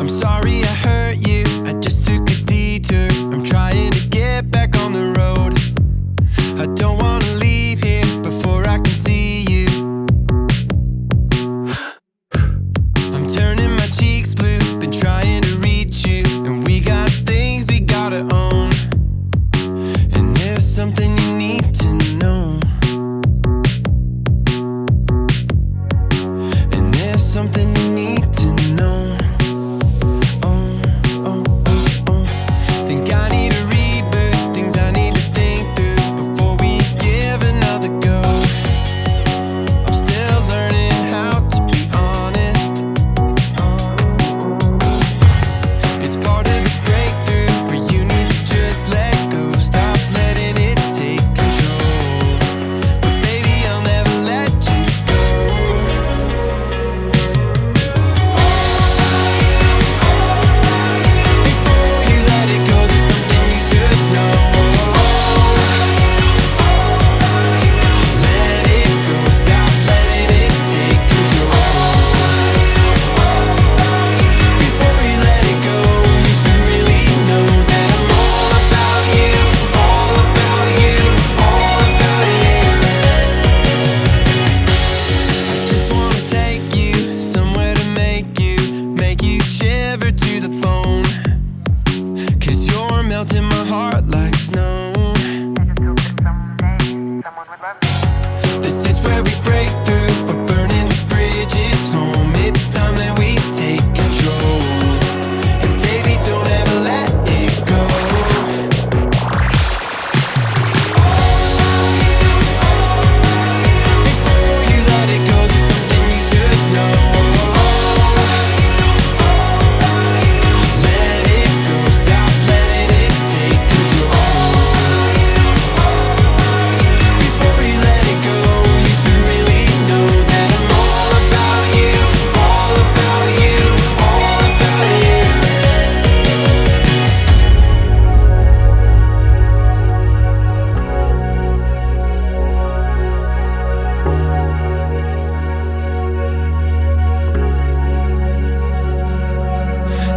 I'm sorry I hurt you, I just took a detour. I'm trying to get back on the road. I don't wanna leave here before I can see you. I'm turning my cheeks blue, been trying to reach you. And we got things we gotta own. And there's something you need to know. And there's something you need to know. Think I need a reboot, things I need to think through before we give another go. I'm still learning how to be honest. It's part of the breakthrough where you need to just let go. Stop letting it take control. But baby, I'll never let you go. Before you let it go, there's something you should know. Let it go, stop letting it take control. Before you let it go, you should really know that I'm all about you, all about you, all about you. I just wanna take you somewhere to make you shiver to the bone. 'Cause you're melting my heart like snow. This is where we break through, we're burning the bridges home. It's time that we take control. And baby, don't ever let it go. Before you let it go, there's something you should know. Let it go, stop letting it take control. Before you let it go, you should really know that I'm all about you, all about you, all about you.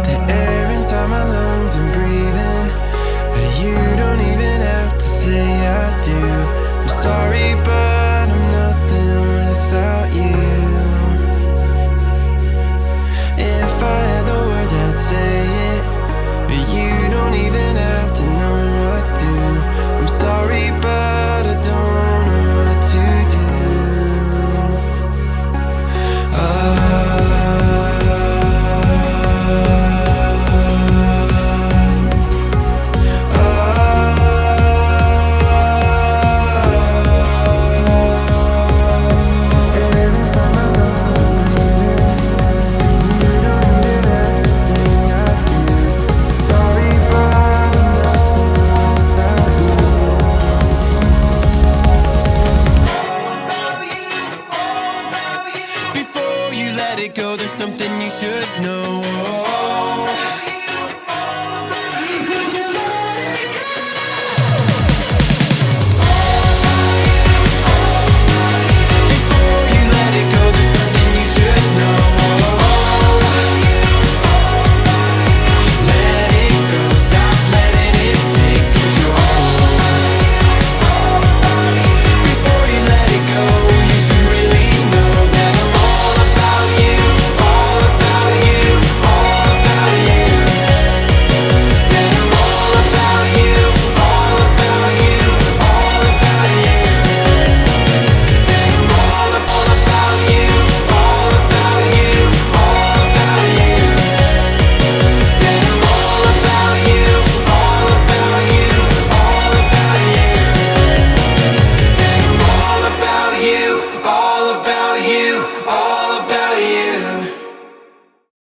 The air inside my lungs, I'm breathing, but you don't even have to say I do. I'm sorry, but